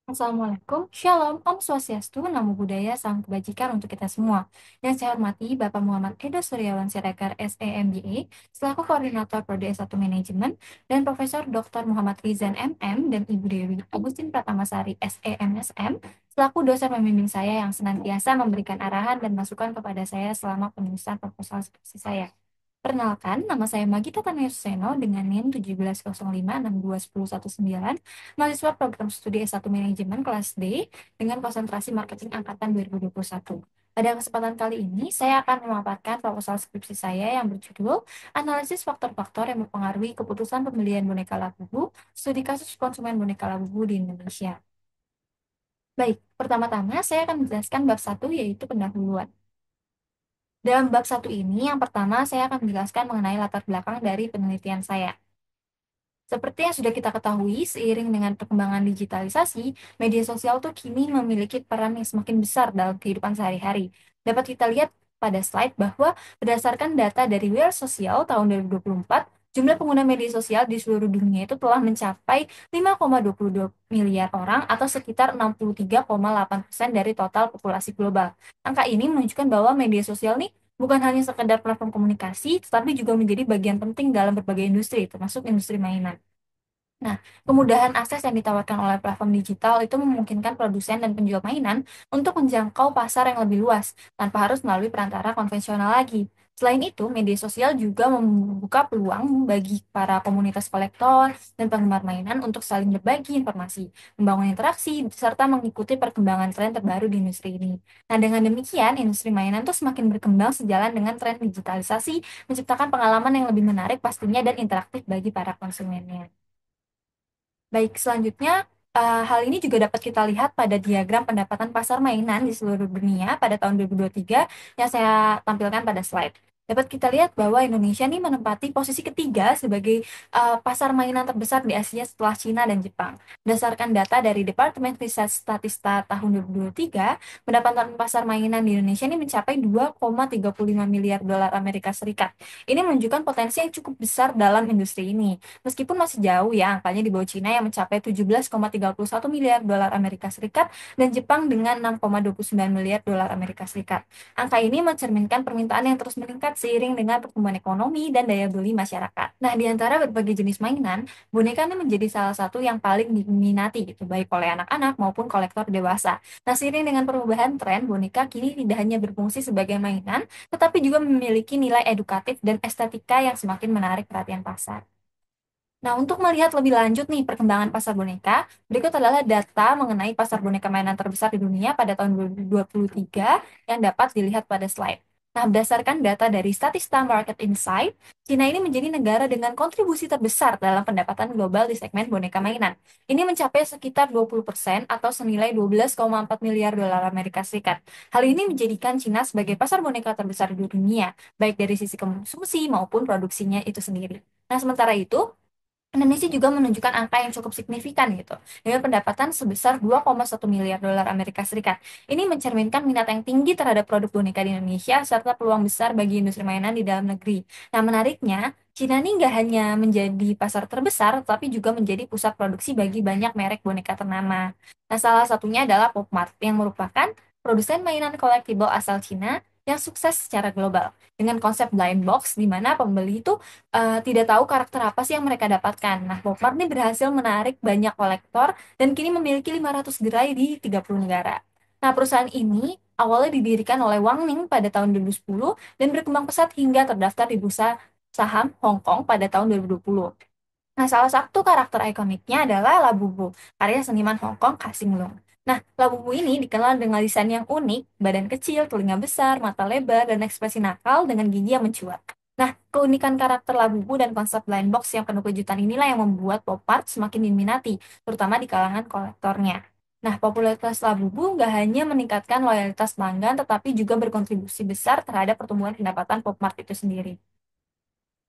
Assalamualaikum, Shalom, Om Swastiastu, Namo Buddhaya, Salam Kebajikan untuk kita semua. Yang saya hormati Bapak Muhammad Edo Suryawan Siregar, SEMBA, selaku Koordinator Prodi S1 Manajemen, dan Profesor Dr. Muhammad Rizan MM, dan Ibu Dewi Agustin Pratamasari, SEMSM, selaku dosen pembimbing saya yang senantiasa memberikan arahan dan masukan kepada saya selama penulisan proposal skripsi saya. Perkenalkan, nama saya Magita Tania Suseno dengan NIM 1705621019, mahasiswa program studi S1 Manajemen kelas D dengan konsentrasi marketing angkatan 2021. Pada kesempatan kali ini, saya akan memaparkan proposal skripsi saya yang berjudul Analisis Faktor-Faktor yang Mempengaruhi Keputusan Pembelian Boneka Labubu, Studi Kasus Konsumen Boneka Labubu di Indonesia. Baik, pertama-tama saya akan menjelaskan bab 1 yaitu pendahuluan. Dalam bab 1 ini, yang pertama saya akan menjelaskan mengenai latar belakang dari penelitian saya. Seperti yang sudah kita ketahui, seiring dengan perkembangan digitalisasi, media sosial tuh kini memiliki peran yang semakin besar dalam kehidupan sehari-hari. Dapat kita lihat pada slide bahwa berdasarkan data dari Wear Social tahun 2024, jumlah pengguna media sosial di seluruh dunia itu telah mencapai 5,22 miliar orang atau sekitar 63,8% dari total populasi global. Angka ini menunjukkan bahwa media sosial nih bukan hanya sekedar platform komunikasi, tetapi juga menjadi bagian penting dalam berbagai industri, termasuk industri mainan. Nah, kemudahan akses yang ditawarkan oleh platform digital itu memungkinkan produsen dan penjual mainan untuk menjangkau pasar yang lebih luas tanpa harus melalui perantara konvensional lagi. Selain itu, media sosial juga membuka peluang bagi para komunitas kolektor dan penggemar mainan untuk saling berbagi informasi, membangun interaksi, serta mengikuti perkembangan tren terbaru di industri ini. Nah, dengan demikian, industri mainan tuh semakin berkembang sejalan dengan tren digitalisasi, menciptakan pengalaman yang lebih menarik pastinya dan interaktif bagi para konsumennya. Baik, selanjutnya hal ini juga dapat kita lihat pada diagram pendapatan pasar mainan di seluruh dunia pada tahun 2023 yang saya tampilkan pada slide. Dapat kita lihat bahwa Indonesia nih menempati posisi ketiga sebagai pasar mainan terbesar di Asia setelah Cina dan Jepang. Berdasarkan data dari Departemen Riset Statista tahun 2023, pendapatan pasar mainan di Indonesia ini mencapai 2,35 miliar dolar Amerika Serikat. Ini menunjukkan potensi yang cukup besar dalam industri ini. Meskipun masih jauh ya angkanya di bawah Cina yang mencapai 17,31 miliar dolar Amerika Serikat dan Jepang dengan 6,29 miliar dolar Amerika Serikat. Angka ini mencerminkan permintaan yang terus meningkat seiring dengan pertumbuhan ekonomi dan daya beli masyarakat. Nah, di antara berbagai jenis mainan, boneka ini menjadi salah satu yang paling diminati gitu, baik oleh anak-anak maupun kolektor dewasa. Nah, seiring dengan perubahan tren, boneka kini tidak hanya berfungsi sebagai mainan, tetapi juga memiliki nilai edukatif dan estetika yang semakin menarik perhatian pasar. Nah, untuk melihat lebih lanjut nih perkembangan pasar boneka, berikut adalah data mengenai pasar boneka mainan terbesar di dunia pada tahun 2023 yang dapat dilihat pada slide. Nah, berdasarkan data dari Statista Market Insight, Cina ini menjadi negara dengan kontribusi terbesar dalam pendapatan global di segmen boneka mainan. Ini mencapai sekitar 20% atau senilai 12,4 miliar dolar Amerika Serikat. Hal ini menjadikan Cina sebagai pasar boneka terbesar di dunia, baik dari sisi konsumsi maupun produksinya itu sendiri. Nah, sementara itu, Indonesia juga menunjukkan angka yang cukup signifikan gitu, dengan pendapatan sebesar 2,1 miliar dolar Amerika Serikat. Ini mencerminkan minat yang tinggi terhadap produk boneka di Indonesia, serta peluang besar bagi industri mainan di dalam negeri. Nah, menariknya, Cina ini nggak hanya menjadi pasar terbesar, tapi juga menjadi pusat produksi bagi banyak merek boneka ternama. Nah, salah satunya adalah Pop Mart, yang merupakan produsen mainan collectible asal Cina yang sukses secara global. Dengan konsep blind box, di mana pembeli itu tidak tahu karakter apa sih yang mereka dapatkan. Nah, Bob nih berhasil menarik banyak kolektor dan kini memiliki 500 gerai di 30 negara. Nah, perusahaan ini awalnya didirikan oleh Wang Ning pada tahun 2010 dan berkembang pesat hingga terdaftar di bursa saham Hong Kong pada tahun 2020. Nah, salah satu karakter ikoniknya adalah Labubu, karya seniman Hong Kong Kasing Lung. Nah, Labubu ini dikenal dengan desain yang unik, badan kecil, telinga besar, mata lebar, dan ekspresi nakal dengan gigi yang mencuat. Nah, keunikan karakter Labubu dan konsep blind box yang penuh kejutan inilah yang membuat pop art semakin diminati, terutama di kalangan kolektornya. Nah, popularitas Labubu nggak hanya meningkatkan loyalitas pelanggan, tetapi juga berkontribusi besar terhadap pertumbuhan pendapatan pop art itu sendiri.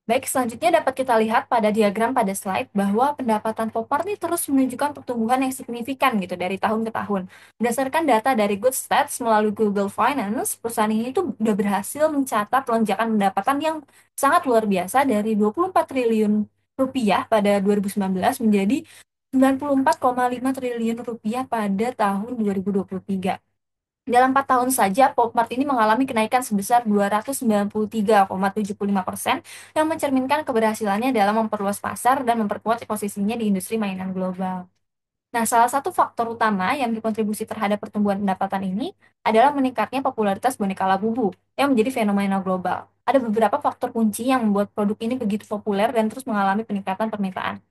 Baik, selanjutnya dapat kita lihat pada diagram pada slide bahwa pendapatan Popmart ini terus menunjukkan pertumbuhan yang signifikan gitu dari tahun ke tahun. Berdasarkan data dari Good Stats melalui Google Finance, perusahaan ini tuh udah berhasil mencatat lonjakan pendapatan yang sangat luar biasa dari 24 triliun rupiah pada 2019 menjadi 94,5 triliun rupiah pada tahun 2023. Dalam 4 tahun saja, Popmart ini mengalami kenaikan sebesar 293,75% yang mencerminkan keberhasilannya dalam memperluas pasar dan memperkuat posisinya di industri mainan global. Nah, salah satu faktor utama yang berkontribusi terhadap pertumbuhan pendapatan ini adalah meningkatnya popularitas boneka Labubu yang menjadi fenomena global. Ada beberapa faktor kunci yang membuat produk ini begitu populer dan terus mengalami peningkatan permintaan.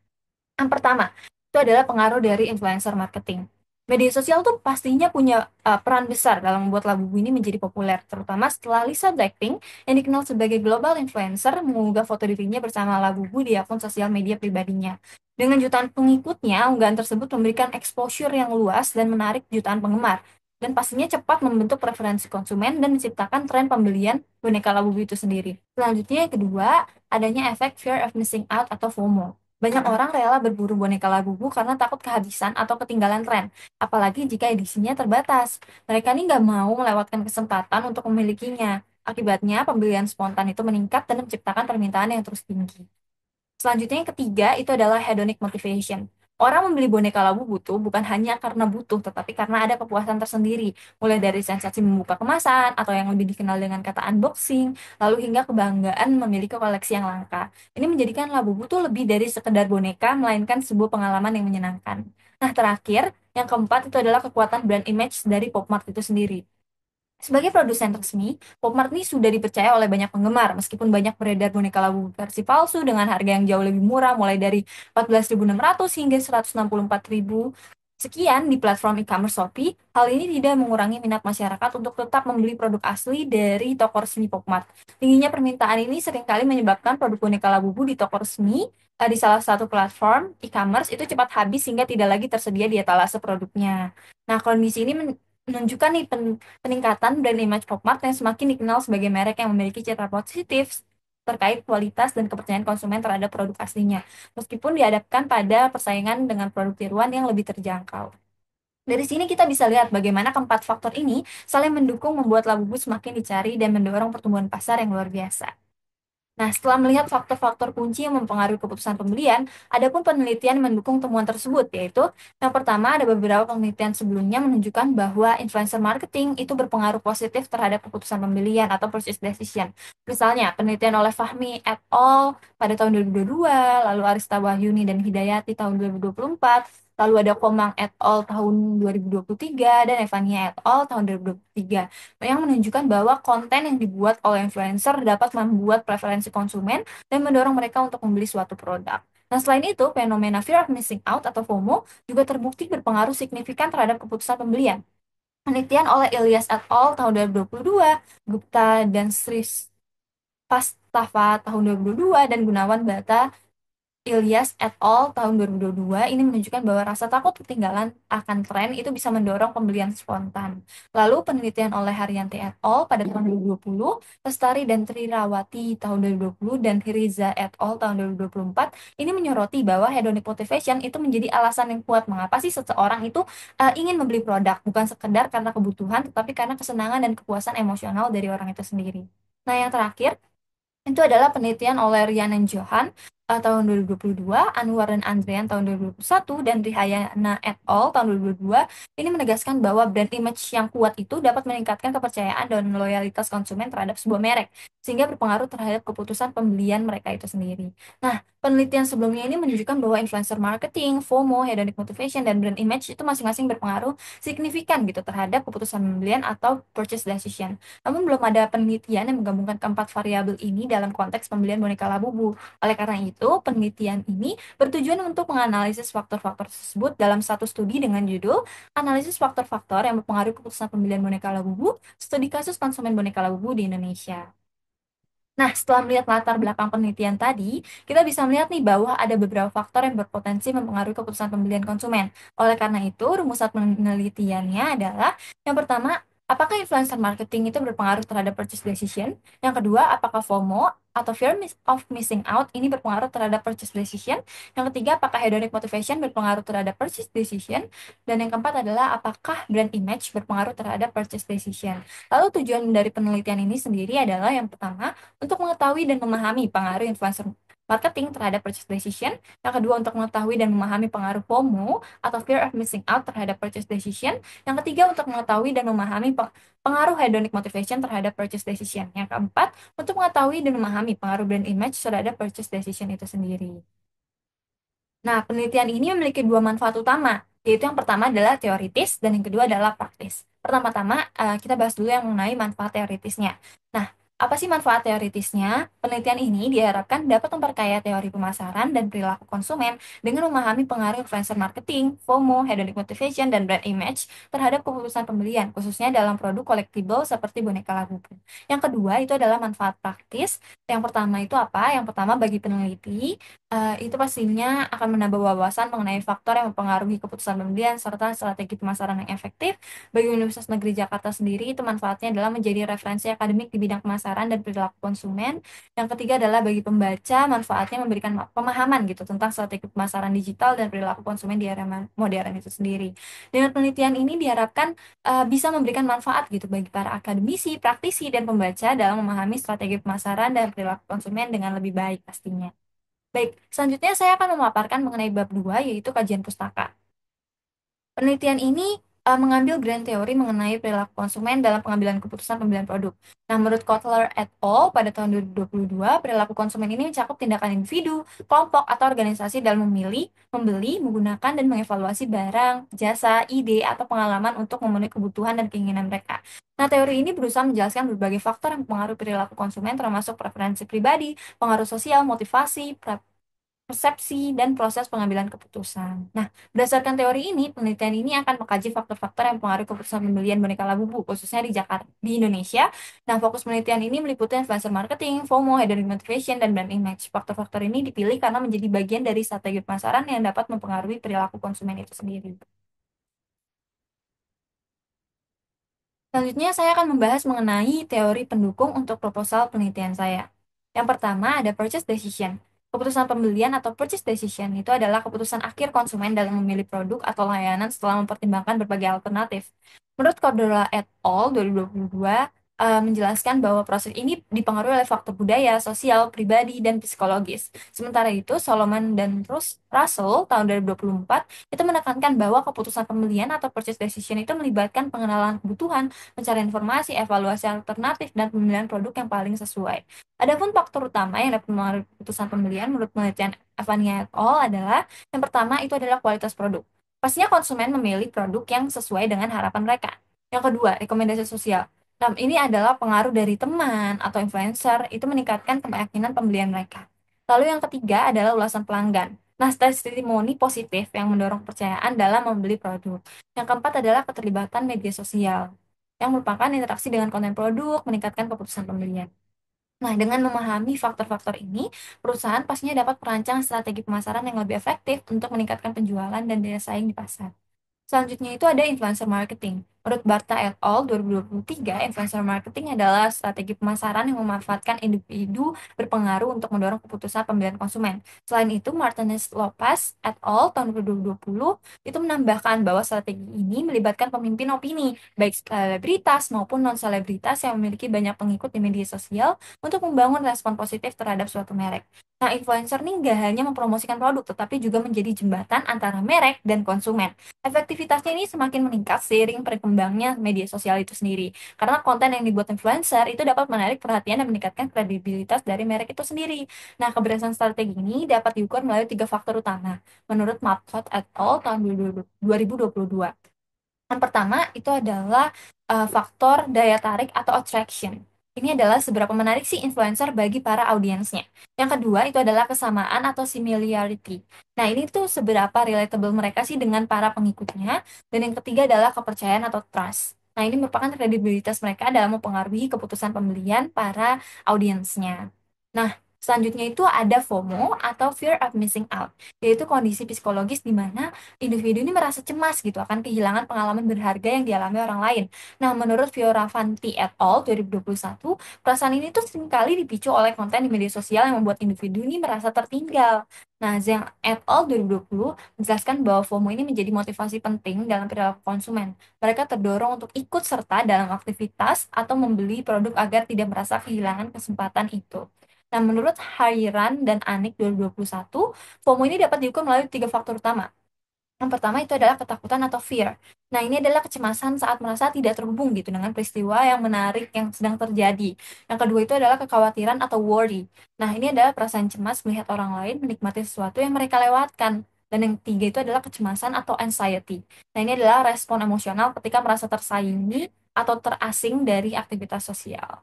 Yang pertama, itu adalah pengaruh dari influencer marketing. Media sosial tuh pastinya punya peran besar dalam membuat Labubu ini menjadi populer, terutama setelah Lisa Blackpink yang dikenal sebagai global influencer mengunggah foto dirinya bersama Labubu di akun sosial media pribadinya. Dengan jutaan pengikutnya, unggahan tersebut memberikan exposure yang luas dan menarik jutaan penggemar, dan pastinya cepat membentuk preferensi konsumen dan menciptakan tren pembelian boneka Labubu itu sendiri. Selanjutnya, yang kedua, adanya efek fear of missing out atau FOMO. Banyak orang rela berburu boneka Labubu karena takut kehabisan atau ketinggalan tren, apalagi jika edisinya terbatas. Mereka ini nggak mau melewatkan kesempatan untuk memilikinya. Akibatnya, pembelian spontan itu meningkat dan menciptakan permintaan yang terus tinggi. Selanjutnya yang ketiga itu adalah hedonic motivation. Orang membeli boneka labu butuh bukan hanya karena butuh, tetapi karena ada kepuasan tersendiri. Mulai dari sensasi membuka kemasan, atau yang lebih dikenal dengan kata unboxing, lalu hingga kebanggaan memiliki koleksi yang langka. Ini menjadikan labu butuh lebih dari sekedar boneka, melainkan sebuah pengalaman yang menyenangkan. Nah, terakhir, yang keempat itu adalah kekuatan brand image dari Popmart itu sendiri. Sebagai produsen resmi, Popmart ini sudah dipercaya oleh banyak penggemar, meskipun banyak beredar boneka labu versi palsu dengan harga yang jauh lebih murah, mulai dari 14.600 hingga 164.000 sekian di platform e-commerce Shopee. Hal ini tidak mengurangi minat masyarakat untuk tetap membeli produk asli dari toko resmi Popmart. Tingginya permintaan ini seringkali menyebabkan produk boneka Labubu di toko resmi di salah satu platform e-commerce itu cepat habis sehingga tidak lagi tersedia di etalase produknya. Nah, kondisi ini menunjukkan nih peningkatan brand image Popmart yang semakin dikenal sebagai merek yang memiliki citra positif terkait kualitas dan kepercayaan konsumen terhadap produk aslinya, meskipun dihadapkan pada persaingan dengan produk tiruan yang lebih terjangkau. Dari sini kita bisa lihat bagaimana keempat faktor ini saling mendukung membuat Labubu semakin dicari dan mendorong pertumbuhan pasar yang luar biasa. Nah, setelah melihat faktor-faktor kunci yang mempengaruhi keputusan pembelian, ada pun penelitian yang mendukung temuan tersebut, yaitu yang pertama ada beberapa penelitian sebelumnya menunjukkan bahwa influencer marketing itu berpengaruh positif terhadap keputusan pembelian atau purchase decision. Misalnya, penelitian oleh Fahmi et al. Pada tahun 2022, lalu Arista Wahyuni dan Hidayati tahun 2024, lalu ada Komang et al. Tahun 2023, dan Evania et al. Tahun 2023 yang menunjukkan bahwa konten yang dibuat oleh influencer dapat membuat preferensi konsumen dan mendorong mereka untuk membeli suatu produk. Nah, selain itu, fenomena fear of missing out atau FOMO juga terbukti berpengaruh signifikan terhadap keputusan pembelian. Penelitian oleh Ilyas et al. Tahun 2022, Gupta dan Sri Pastafa tahun 2022, dan Gunawan Bata Ilyas et al. Tahun 2022 ini menunjukkan bahwa rasa takut ketinggalan akan tren itu bisa mendorong pembelian spontan. Lalu penelitian oleh Haryanti et al. Pada tahun 2020, Lestari dan Trirawati tahun 2020, dan Hiriza et al. Tahun 2024 ini menyoroti bahwa hedonic motivation itu menjadi alasan yang kuat mengapa sih seseorang itu ingin membeli produk, bukan sekedar karena kebutuhan, tetapi karena kesenangan dan kepuasan emosional dari orang itu sendiri. Nah, yang terakhir, itu adalah penelitian oleh Rhiannon Johan tahun 2022, Anwar dan Andrian tahun 2021, dan Rihayana et al. Tahun 2022 ini menegaskan bahwa brand image yang kuat itu dapat meningkatkan kepercayaan dan loyalitas konsumen terhadap sebuah merek, sehingga berpengaruh terhadap keputusan pembelian mereka itu sendiri. Nah, penelitian sebelumnya ini menunjukkan bahwa influencer marketing, FOMO, hedonic motivation, dan brand image itu masing-masing berpengaruh signifikan gitu terhadap keputusan pembelian atau purchase decision. Namun belum ada penelitian yang menggabungkan keempat variabel ini dalam konteks pembelian boneka Labubu. Oleh karena itu, penelitian ini bertujuan untuk menganalisis faktor-faktor tersebut dalam satu studi dengan judul Analisis Faktor-Faktor yang Mempengaruhi Keputusan Pembelian Boneka Labubu, Studi Kasus Konsumen Boneka Labubu di Indonesia. Nah, setelah melihat latar belakang penelitian tadi, kita bisa melihat nih bahwa ada beberapa faktor yang berpotensi mempengaruhi keputusan pembelian konsumen. Oleh karena itu, rumusan penelitiannya adalah yang pertama, apakah influencer marketing itu berpengaruh terhadap purchase decision? Yang kedua, apakah FOMO atau of missing out ini berpengaruh terhadap purchase decision? Yang ketiga, apakah hedonic motivation berpengaruh terhadap purchase decision? Dan yang keempat adalah apakah brand image berpengaruh terhadap purchase decision? Lalu tujuan dari penelitian ini sendiri adalah yang pertama, untuk mengetahui dan memahami pengaruh influencer marketing terhadap purchase decision. Yang kedua, untuk mengetahui dan memahami pengaruh FOMO atau fear of missing out terhadap purchase decision. Yang ketiga, untuk mengetahui dan memahami pengaruh hedonic motivation terhadap purchase decision. Yang keempat, untuk mengetahui dan memahami pengaruh brand image terhadap purchase decision itu sendiri. Nah, penelitian ini memiliki dua manfaat utama, yaitu yang pertama adalah teoritis dan yang kedua adalah praktis. Pertama-tama, kita bahas dulu yang mengenai manfaat teoritisnya. Nah, apa sih manfaat teoritisnya? Penelitian ini diharapkan dapat memperkaya teori pemasaran dan perilaku konsumen dengan memahami pengaruh influencer marketing, FOMO, hedonic motivation, dan brand image terhadap keputusan pembelian, khususnya dalam produk collectible seperti boneka Labubu. Yang kedua, itu adalah manfaat praktis. Yang pertama itu apa? Yang pertama, bagi peneliti, itu pastinya akan menambah wawasan mengenai faktor yang mempengaruhi keputusan pembelian serta strategi pemasaran yang efektif. Bagi Universitas Negeri Jakarta sendiri, itu manfaatnya adalah menjadi referensi akademik di bidang pemasaran dan perilaku konsumen. Yang ketiga adalah bagi pembaca, manfaatnya memberikan pemahaman gitu tentang strategi pemasaran digital dan perilaku konsumen di era modern itu sendiri. Dengan penelitian ini diharapkan bisa memberikan manfaat gitu bagi para akademisi, praktisi, dan pembaca dalam memahami strategi pemasaran dan perilaku konsumen dengan lebih baik pastinya. Baik, selanjutnya saya akan memaparkan mengenai bab 2, yaitu kajian pustaka. Penelitian ini mengambil grand teori mengenai perilaku konsumen dalam pengambilan keputusan pembelian produk. Nah, menurut Kotler et al. Pada tahun 2022, perilaku konsumen ini mencakup tindakan individu, kelompok, atau organisasi dalam memilih, membeli, menggunakan, dan mengevaluasi barang, jasa, ide, atau pengalaman untuk memenuhi kebutuhan dan keinginan mereka. Nah, teori ini berusaha menjelaskan berbagai faktor yang mempengaruhi perilaku konsumen, termasuk preferensi pribadi, pengaruh sosial, motivasi, persepsi, dan proses pengambilan keputusan. Nah, berdasarkan teori ini, penelitian ini akan mengkaji faktor-faktor yang mempengaruhi keputusan pembelian boneka Labubu, khususnya di Jakarta, di Indonesia. Nah, fokus penelitian ini meliputi influencer marketing, FOMO, hedonic motivation, dan brand image. Faktor-faktor ini dipilih karena menjadi bagian dari strategi pemasaran yang dapat mempengaruhi perilaku konsumen itu sendiri. Selanjutnya, saya akan membahas mengenai teori pendukung untuk proposal penelitian saya. Yang pertama, ada purchase decision. Keputusan pembelian atau purchase decision itu adalah keputusan akhir konsumen dalam memilih produk atau layanan setelah mempertimbangkan berbagai alternatif. Menurut Cordova et al. 2022, menjelaskan bahwa proses ini dipengaruhi oleh faktor budaya, sosial, pribadi, dan psikologis. Sementara itu, Solomon dan Russell tahun 2024 itu menekankan bahwa keputusan pembelian atau purchase decision itu melibatkan pengenalan kebutuhan, mencari informasi, evaluasi alternatif, dan pemilihan produk yang paling sesuai. Adapun faktor utama yang dapat mempengaruhi keputusan pembelian menurut penelitian Evania et al. Adalah yang pertama itu adalah kualitas produk. Pastinya konsumen memilih produk yang sesuai dengan harapan mereka. Yang kedua, rekomendasi sosial. Nah, ini adalah pengaruh dari teman atau influencer itu meningkatkan keyakinan pembelian mereka. Lalu yang ketiga adalah ulasan pelanggan. Nah, testimoni positif yang mendorong kepercayaan dalam membeli produk. Yang keempat adalah keterlibatan media sosial, yang merupakan interaksi dengan konten produk, meningkatkan keputusan pembelian. Nah, dengan memahami faktor-faktor ini, perusahaan pastinya dapat merancang strategi pemasaran yang lebih efektif untuk meningkatkan penjualan dan daya saing di pasar. Selanjutnya itu ada influencer marketing. Menurut Barta et al. 2023, influencer marketing adalah strategi pemasaran yang memanfaatkan individu berpengaruh untuk mendorong keputusan pembelian konsumen. Selain itu, Martinez Lopez et al. Tahun 2020 itu menambahkan bahwa strategi ini melibatkan pemimpin opini, baik selebritas maupun non-selebritas yang memiliki banyak pengikut di media sosial untuk membangun respon positif terhadap suatu merek. Nah, influencer ini nggak hanya mempromosikan produk, tetapi juga menjadi jembatan antara merek dan konsumen. Efektivitasnya ini semakin meningkat seiring berkembangnya media sosial itu sendiri. Karena konten yang dibuat influencer itu dapat menarik perhatian dan meningkatkan kredibilitas dari merek itu sendiri. Nah, keberhasilan strategi ini dapat diukur melalui tiga faktor utama. Menurut Markot et al. Tahun 2022. Yang pertama itu adalah faktor daya tarik atau attraction. Ini adalah seberapa menarik sih influencer bagi para audiensnya. Yang kedua itu adalah kesamaan atau similarity. Nah, ini tuh seberapa relatable mereka sih dengan para pengikutnya. Dan yang ketiga adalah kepercayaan atau trust. Nah, ini merupakan kredibilitas mereka dalam mempengaruhi keputusan pembelian para audiensnya. Nah, selanjutnya itu ada FOMO atau fear of missing out, yaitu kondisi psikologis di mana individu ini merasa cemas gitu akan kehilangan pengalaman berharga yang dialami orang lain. Nah, menurut Fioravanti et al. 2021, perasaan ini tuh seringkali dipicu oleh konten di media sosial yang membuat individu ini merasa tertinggal. Nah, Zhang et al. 2020 menjelaskan bahwa FOMO ini menjadi motivasi penting dalam perilaku konsumen. Mereka terdorong untuk ikut serta dalam aktivitas atau membeli produk agar tidak merasa kehilangan kesempatan itu. Nah, menurut Hairan dan Anik 2021, FOMO ini dapat diukur melalui tiga faktor utama. Yang pertama itu adalah ketakutan atau fear. Nah, ini adalah kecemasan saat merasa tidak terhubung gitu dengan peristiwa yang menarik yang sedang terjadi. Yang kedua itu adalah kekhawatiran atau worry. Nah, ini adalah perasaan cemas melihat orang lain menikmati sesuatu yang mereka lewatkan. Dan yang ketiga itu adalah kecemasan atau anxiety. Nah, ini adalah respon emosional ketika merasa tersaingi atau terasing dari aktivitas sosial.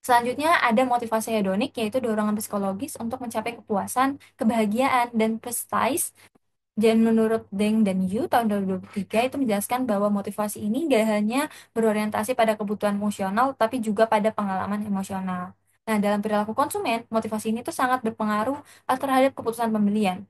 Selanjutnya ada motivasi hedonik, yaitu dorongan psikologis untuk mencapai kepuasan, kebahagiaan, dan prestige. Dan menurut Deng dan Yu tahun 2023 itu menjelaskan bahwa motivasi ini gak hanya berorientasi pada kebutuhan emosional, tapi juga pada pengalaman emosional. Nah, dalam perilaku konsumen, motivasi ini tuh sangat berpengaruh terhadap keputusan pembelian.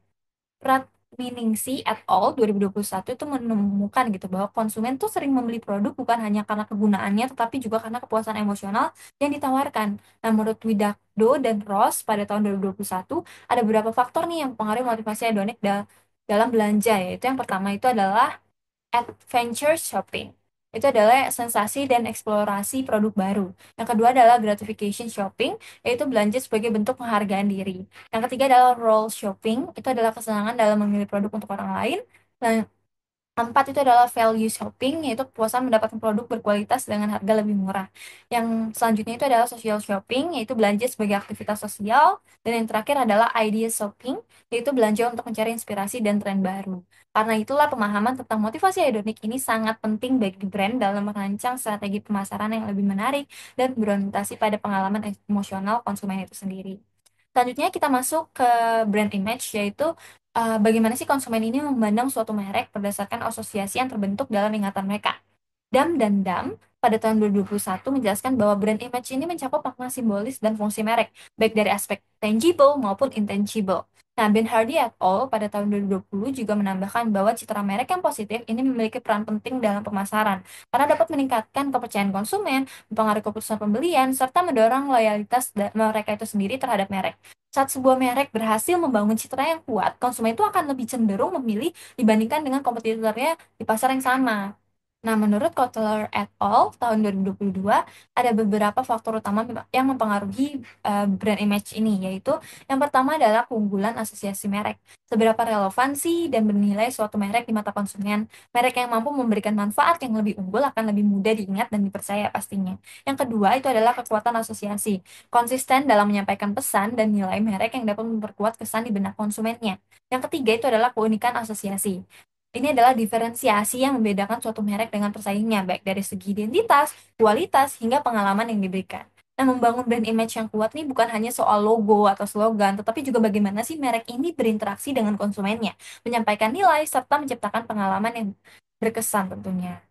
Ratminingsih et al. 2021 itu menemukan gitu bahwa konsumen tuh sering membeli produk bukan hanya karena kegunaannya, tetapi juga karena kepuasan emosional yang ditawarkan. Nah, menurut Widakdo dan Ross pada tahun 2021, ada beberapa faktor nih yang mempengaruhi motivasi hedonik dalam belanja, yaitu yang pertama itu adalah adventure shopping. Itu adalah sensasi dan eksplorasi produk baru. Yang kedua adalah gratification shopping, yaitu belanja sebagai bentuk penghargaan diri. Yang ketiga adalah role shopping, itu adalah kesenangan dalam memilih produk untuk orang lain. Dan keempat itu adalah value shopping, yaitu kepuasan mendapatkan produk berkualitas dengan harga lebih murah. Yang selanjutnya itu adalah social shopping, yaitu belanja sebagai aktivitas sosial. Dan yang terakhir adalah idea shopping, yaitu belanja untuk mencari inspirasi dan tren baru. Karena itulah pemahaman tentang motivasi hedonik ini sangat penting bagi brand dalam merancang strategi pemasaran yang lebih menarik dan berorientasi pada pengalaman emosional konsumen itu sendiri. Selanjutnya kita masuk ke brand image, yaitu bagaimana sih konsumen ini memandang suatu merek berdasarkan asosiasi yang terbentuk dalam ingatan mereka. Dam pada tahun 2021 menjelaskan bahwa brand image ini mencakup makna simbolis dan fungsi merek, baik dari aspek tangible maupun intangible. Nah, Ben Hardy et al. Pada tahun 2020 juga menambahkan bahwa citra merek yang positif ini memiliki peran penting dalam pemasaran, karena dapat meningkatkan kepercayaan konsumen, mempengaruhi keputusan pembelian, serta mendorong loyalitas mereka itu sendiri terhadap merek. Saat sebuah merek berhasil membangun citra yang kuat, konsumen itu akan lebih cenderung memilih dibandingkan dengan kompetitornya di pasar yang sama. Nah, menurut Kotler et al. Tahun 2022, ada beberapa faktor utama yang mempengaruhi brand image ini, yaitu yang pertama adalah keunggulan asosiasi merek. Seberapa relevansi dan bernilai suatu merek di mata konsumen. Merek yang mampu memberikan manfaat yang lebih unggul akan lebih mudah diingat dan dipercaya pastinya. Yang kedua, itu adalah kekuatan asosiasi. Konsisten dalam menyampaikan pesan dan nilai merek yang dapat memperkuat kesan di benak konsumennya. Yang ketiga, itu adalah keunikan asosiasi. Ini adalah diferensiasi yang membedakan suatu merek dengan persaingnya, baik dari segi identitas, kualitas, hingga pengalaman yang diberikan. Nah, membangun brand image yang kuat nih bukan hanya soal logo atau slogan, tetapi juga bagaimana sih merek ini berinteraksi dengan konsumennya, menyampaikan nilai, serta menciptakan pengalaman yang berkesan tentunya.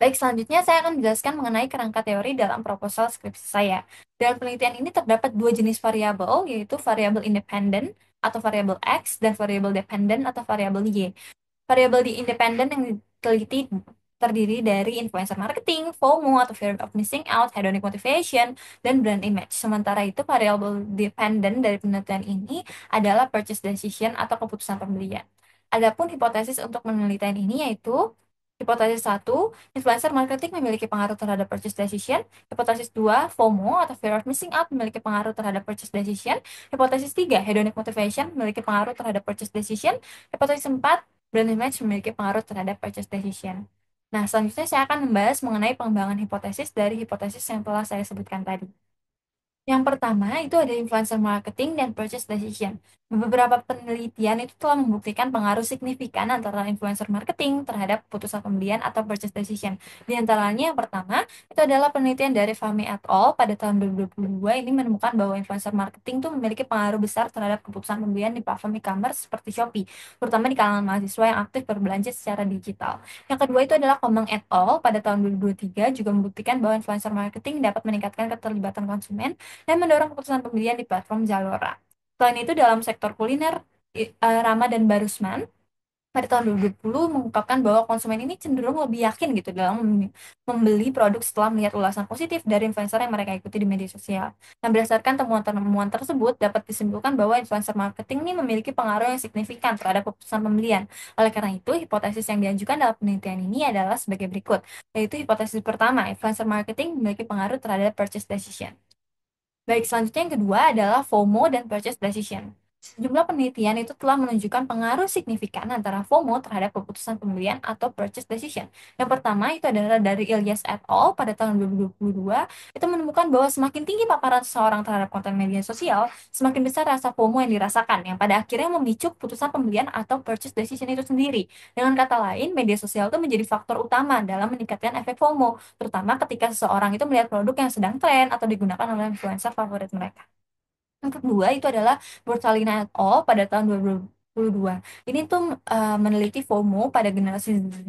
Baik, selanjutnya saya akan menjelaskan mengenai kerangka teori dalam proposal skripsi saya. Dalam penelitian ini terdapat dua jenis variabel, yaitu variabel independen atau variabel X dan variabel dependen atau variabel Y. Variabel di independen yang diteliti terdiri dari influencer marketing, FOMO atau fear of missing out, hedonic motivation, dan brand image. Sementara itu, variabel dependent dari penelitian ini adalah purchase decision atau keputusan pembelian. Adapun hipotesis untuk penelitian ini yaitu hipotesis satu, influencer marketing memiliki pengaruh terhadap purchase decision. Hipotesis 2, FOMO atau fear of missing out memiliki pengaruh terhadap purchase decision. Hipotesis 3, hedonic motivation memiliki pengaruh terhadap purchase decision. Hipotesis 4, brand image memiliki pengaruh terhadap purchase decision. Nah, selanjutnya saya akan membahas mengenai pengembangan hipotesis dari hipotesis yang telah saya sebutkan tadi. Yang pertama itu ada influencer marketing dan purchase decision. Beberapa penelitian itu telah membuktikan pengaruh signifikan antara influencer marketing terhadap putusan pembelian atau purchase decision. Di antaranya yang pertama itu adalah penelitian dari Fahmi et al. Pada tahun 2022 ini menemukan bahwa influencer marketing itu memiliki pengaruh besar terhadap keputusan pembelian di platform e-commerce seperti Shopee, terutama di kalangan mahasiswa yang aktif berbelanja secara digital. Yang kedua itu adalah Komang et al. Pada tahun 2023 juga membuktikan bahwa influencer marketing dapat meningkatkan keterlibatan konsumen dan mendorong keputusan pembelian di platform Zalora. Selain itu, dalam sektor kuliner, Rama dan Barusman pada tahun 2020 mengungkapkan bahwa konsumen ini cenderung lebih yakin gitu dalam membeli produk setelah melihat ulasan positif dari influencer yang mereka ikuti di media sosial. Nah, berdasarkan temuan-temuan tersebut, dapat disimpulkan bahwa influencer marketing ini memiliki pengaruh yang signifikan terhadap keputusan pembelian. Oleh karena itu, hipotesis yang diajukan dalam penelitian ini adalah sebagai berikut, yaitu hipotesis pertama, influencer marketing memiliki pengaruh terhadap purchase decision. Baik, selanjutnya yang kedua adalah FOMO dan purchase decision. Sejumlah penelitian itu telah menunjukkan pengaruh signifikan antara FOMO terhadap keputusan pembelian atau purchase decision. Yang pertama itu adalah dari Ilyas et al. Pada tahun 2022, itu menemukan bahwa semakin tinggi paparan seseorang terhadap konten media sosial, semakin besar rasa FOMO yang dirasakan, yang pada akhirnya memicu keputusan pembelian atau purchase decision itu sendiri. Dengan kata lain, media sosial itu menjadi faktor utama dalam meningkatkan efek FOMO, terutama ketika seseorang itu melihat produk yang sedang tren atau digunakan oleh influencer favorit mereka. Yang kedua itu adalah Bertalina et al. Pada tahun 2022. Ini tuh meneliti FOMO pada generasi Z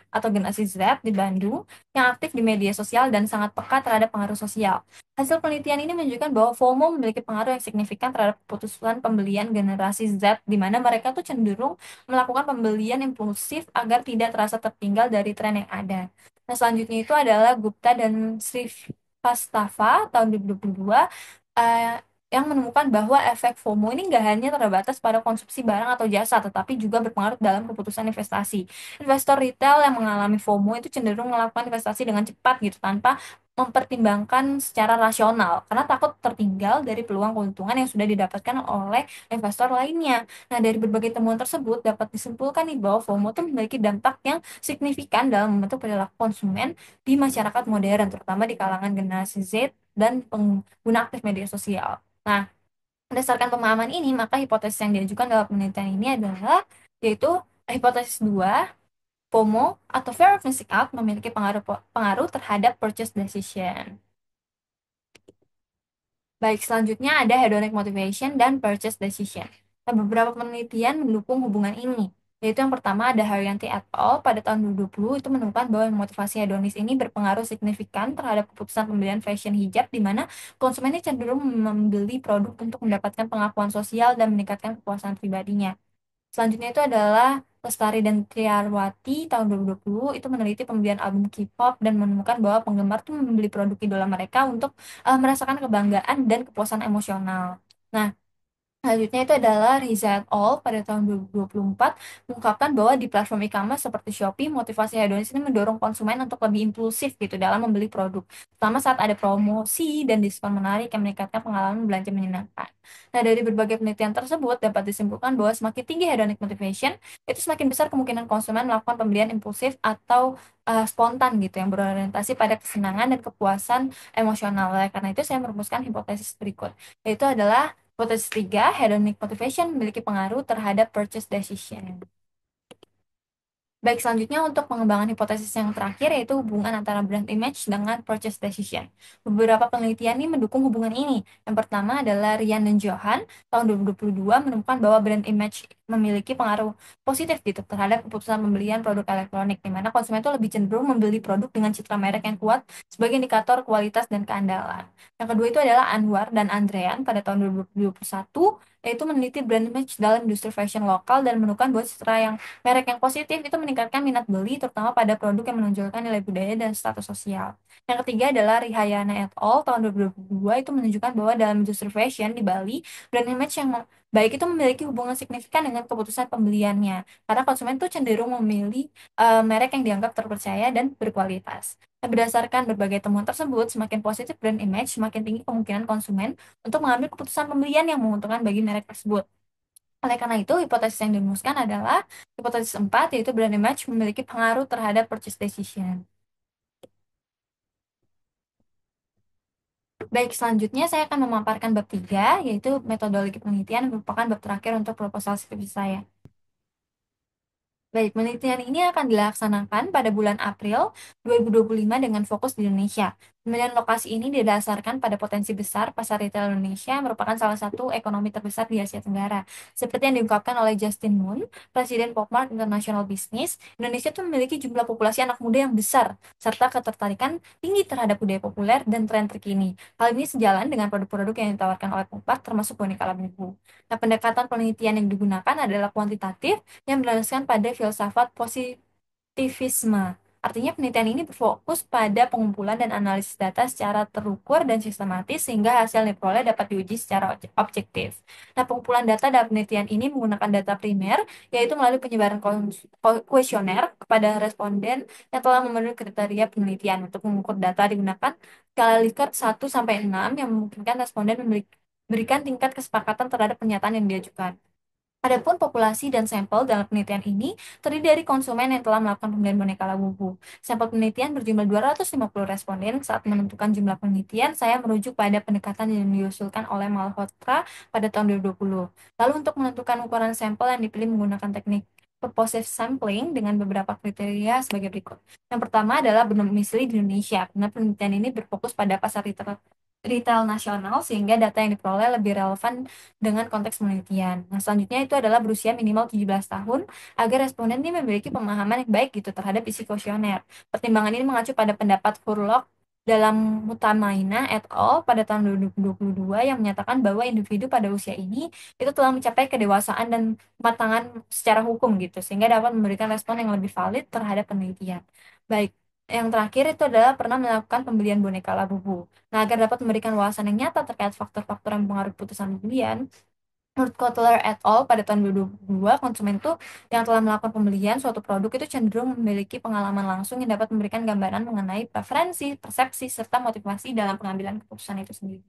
atau generasi Z di Bandung yang aktif di media sosial dan sangat peka terhadap pengaruh sosial. Hasil penelitian ini menunjukkan bahwa FOMO memiliki pengaruh yang signifikan terhadap keputusan pembelian generasi Z, di mana mereka tuh cenderung melakukan pembelian impulsif agar tidak terasa tertinggal dari tren yang ada. Nah, selanjutnya itu adalah Gupta dan Srivastava tahun 2022, yang menemukan bahwa efek FOMO ini nggak hanya terbatas pada konsumsi barang atau jasa, tetapi juga berpengaruh dalam keputusan investasi. Investor retail yang mengalami FOMO itu cenderung melakukan investasi dengan cepat gitu, tanpa mempertimbangkan secara rasional, karena takut tertinggal dari peluang keuntungan yang sudah didapatkan oleh investor lainnya. Nah, dari berbagai temuan tersebut dapat disimpulkan nih bahwa FOMO itu memiliki dampak yang signifikan dalam membentuk perilaku konsumen di masyarakat modern, terutama di kalangan generasi Z dan pengguna aktif media sosial. Nah, berdasarkan pemahaman ini, maka hipotesis yang diajukan dalam penelitian ini adalah, yaitu hipotesis 2, FOMO atau Fear of Missing Out memiliki pengaruh pengaruh terhadap purchase decision. Baik, selanjutnya ada hedonic motivation dan purchase decision. Nah, beberapa penelitian mendukung hubungan ini. Yaitu yang pertama ada Haryanti et al. Pada tahun 2020 itu menemukan bahwa motivasi hedonis ini berpengaruh signifikan terhadap keputusan pembelian fashion hijab, di mana konsumennya cenderung membeli produk untuk mendapatkan pengakuan sosial dan meningkatkan kepuasan pribadinya. Selanjutnya itu adalah Lestari dan Triarwati tahun 2020 itu meneliti pembelian album K-pop dan menemukan bahwa penggemar tuh membeli produk idola mereka untuk merasakan kebanggaan dan kepuasan emosional. Nah, selanjutnya itu adalah Riza et al. Pada tahun 2024 mengungkapkan bahwa di platform e-commerce seperti Shopee, motivasi hedonis ini mendorong konsumen untuk lebih impulsif gitu dalam membeli produk, terutama saat ada promosi dan diskon menarik yang meningkatkan pengalaman belanja menyenangkan. Nah, dari berbagai penelitian tersebut dapat disimpulkan bahwa semakin tinggi hedonic motivation, itu semakin besar kemungkinan konsumen melakukan pembelian impulsif atau spontan gitu yang berorientasi pada kesenangan dan kepuasan emosional. Oleh karena itu, saya merumuskan hipotesis berikut, yaitu adalah hipotesis 3, hedonic motivation memiliki pengaruh terhadap purchase decision. Baik, selanjutnya untuk pengembangan hipotesis yang terakhir yaitu hubungan antara brand image dengan purchase decision. Beberapa penelitian ini mendukung hubungan ini. Yang pertama adalah Rian dan Johan tahun 2022 menemukan bahwa brand image memiliki pengaruh positif gitu terhadap keputusan pembelian produk elektronik, di mana konsumen itu lebih cenderung membeli produk dengan citra merek yang kuat sebagai indikator kualitas dan keandalan. Yang kedua itu adalah Anwar dan Andrean pada tahun 2021, yaitu meneliti brand image dalam industri fashion lokal dan menemukan bahwa citra yang merek yang positif itu meningkatkan minat beli, terutama pada produk yang menonjolkan nilai budaya dan status sosial. Yang ketiga adalah Rihayana et al. Tahun 2022 itu menunjukkan bahwa dalam industri fashion di Bali, brand image yang baik itu memiliki hubungan signifikan dengan keputusan pembeliannya. Karena konsumen tuh cenderung memilih merek yang dianggap terpercaya dan berkualitas. Nah, berdasarkan berbagai temuan tersebut, semakin positif brand image, semakin tinggi kemungkinan konsumen untuk mengambil keputusan pembelian yang menguntungkan bagi merek tersebut. Oleh karena itu, hipotesis yang dirumuskan adalah hipotesis 4, yaitu brand image memiliki pengaruh terhadap purchase decision. Baik, selanjutnya saya akan memaparkan bab 3, yaitu metodologi penelitian yang merupakan bab terakhir untuk proposal skripsi saya. Baik, penelitian ini akan dilaksanakan pada bulan April 2025 dengan fokus di Indonesia. Pemilihan lokasi ini didasarkan pada potensi besar pasar retail Indonesia yang merupakan salah satu ekonomi terbesar di Asia Tenggara. Seperti yang diungkapkan oleh Justin Moon, Presiden Popmart International Business, Indonesia tuh memiliki jumlah populasi anak muda yang besar, serta ketertarikan tinggi terhadap budaya populer dan tren terkini. Hal ini sejalan dengan produk-produk yang ditawarkan oleh Popmart, termasuk boneka Labubu. Nah, pendekatan penelitian yang digunakan adalah kuantitatif, yang berlandaskan pada filsafat positivisme. Artinya penelitian ini berfokus pada pengumpulan dan analisis data secara terukur dan sistematis sehingga hasil yang diperoleh dapat diuji secara objektif. Nah, pengumpulan data dalam penelitian ini menggunakan data primer, yaitu melalui penyebaran kuesioner kepada responden yang telah memenuhi kriteria penelitian. Untuk mengukur data digunakan skala Likert 1 sampai 6 yang memungkinkan responden memberikan tingkat kesepakatan terhadap pernyataan yang diajukan. Adapun populasi dan sampel dalam penelitian ini terdiri dari konsumen yang telah melakukan pembelian boneka Labubu. Sampel penelitian berjumlah 250 responden. Saat menentukan jumlah penelitian, saya merujuk pada pendekatan yang diusulkan oleh Malhotra pada tahun 2020. Lalu untuk menentukan ukuran sampel yang dipilih menggunakan teknik purposive sampling dengan beberapa kriteria sebagai berikut. Yang pertama adalah berdomisili di Indonesia, karena penelitian ini berfokus pada pasar retail nasional sehingga data yang diperoleh lebih relevan dengan konteks penelitian. Nah, selanjutnya itu adalah berusia minimal 17 tahun agar responden ini memiliki pemahaman yang baik gitu terhadap isi kuesioner. Pertimbangan ini mengacu pada pendapat Furlock dalam Mutamaina et al. Pada tahun 2022 yang menyatakan bahwa individu pada usia ini itu telah mencapai kedewasaan dan kematangan secara hukum gitu sehingga dapat memberikan respon yang lebih valid terhadap penelitian. Baik, yang terakhir itu adalah pernah melakukan pembelian boneka Labubu. Nah, agar dapat memberikan wawasan yang nyata terkait faktor-faktor yang mempengaruhi putusan pembelian, menurut Kotler et al. Pada tahun 2022, konsumen itu yang telah melakukan pembelian suatu produk itu cenderung memiliki pengalaman langsung yang dapat memberikan gambaran mengenai preferensi, persepsi, serta motivasi dalam pengambilan keputusan itu sendiri.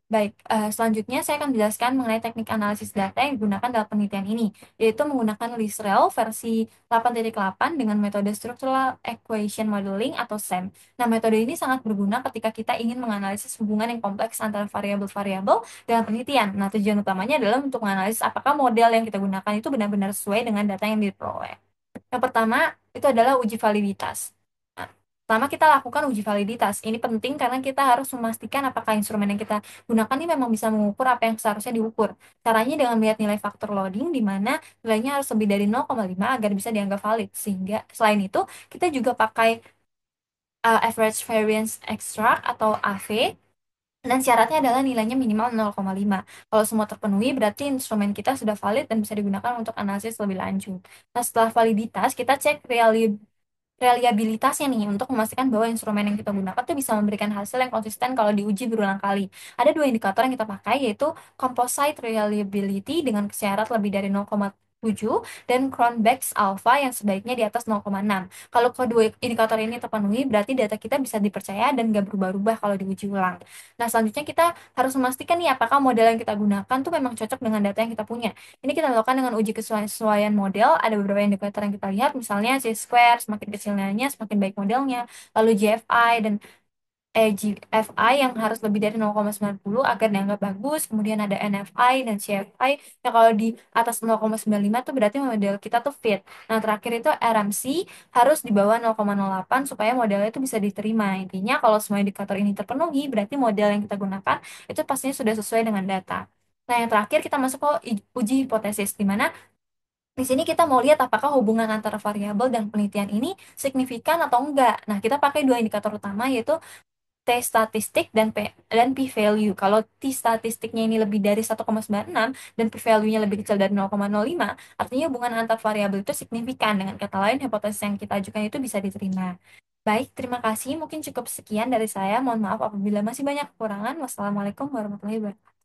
Baik, selanjutnya saya akan menjelaskan mengenai teknik analisis data yang digunakan dalam penelitian ini, yaitu menggunakan LISREL versi 8.8 dengan metode Structural Equation Modeling atau SEM. Nah, metode ini sangat berguna ketika kita ingin menganalisis hubungan yang kompleks antara variabel-variabel dalam penelitian. Nah, tujuan utamanya adalah untuk menganalisis apakah model yang kita gunakan itu benar-benar sesuai dengan data yang diperoleh. Yang pertama, itu adalah uji validitas. Nah, pertama kita lakukan uji validitas. Ini penting karena kita harus memastikan apakah instrumen yang kita gunakan ini memang bisa mengukur apa yang seharusnya diukur. Caranya dengan melihat nilai faktor loading, di mana nilainya harus lebih dari 0,5 agar bisa dianggap valid. Sehingga selain itu, kita juga pakai average variance extract atau AV, dan syaratnya adalah nilainya minimal 0,5. Kalau semua terpenuhi, berarti instrumen kita sudah valid dan bisa digunakan untuk analisis lebih lanjut. Nah, setelah validitas, kita cek reliabilitasnya nih untuk memastikan bahwa instrumen yang kita gunakan tuh bisa memberikan hasil yang konsisten kalau diuji berulang kali. Ada dua indikator yang kita pakai yaitu composite reliability dengan syarat lebih dari 0,7 dan Cronbach's alpha yang sebaiknya di atas 0,6. Kalau kedua indikator ini terpenuhi, berarti data kita bisa dipercaya dan gak berubah-ubah kalau diuji ulang. Nah, selanjutnya kita harus memastikan nih apakah model yang kita gunakan tuh memang cocok dengan data yang kita punya. Ini kita lakukan dengan uji kesesuaian model. Ada beberapa indikator yang kita lihat, misalnya C-square, semakin kecil nilainya, semakin baik modelnya. Lalu GFI dan GFI yang harus lebih dari 0,90 agar dianggap bagus. Kemudian ada NFI dan CFI yang kalau di atas 0,95 tuh berarti model kita tuh fit. Nah, terakhir itu RMC harus di bawah 0,08 supaya modelnya itu bisa diterima. Intinya kalau semua indikator ini terpenuhi, berarti model yang kita gunakan itu pastinya sudah sesuai dengan data. Nah, yang terakhir kita masuk ke uji hipotesis, di mana di sini kita mau lihat apakah hubungan antara variabel dan penelitian ini signifikan atau enggak. Nah, kita pakai dua indikator utama yaitu T statistik dan P value. Kalau T statistiknya ini lebih dari 1,96 dan P value-nya lebih kecil dari 0,05, artinya hubungan antar variabel itu signifikan. Dengan kata lain, hipotesis yang kita ajukan itu bisa diterima. Baik, terima kasih. Mungkin cukup sekian dari saya. Mohon maaf apabila masih banyak kekurangan. Wassalamualaikum warahmatullahi wabarakatuh.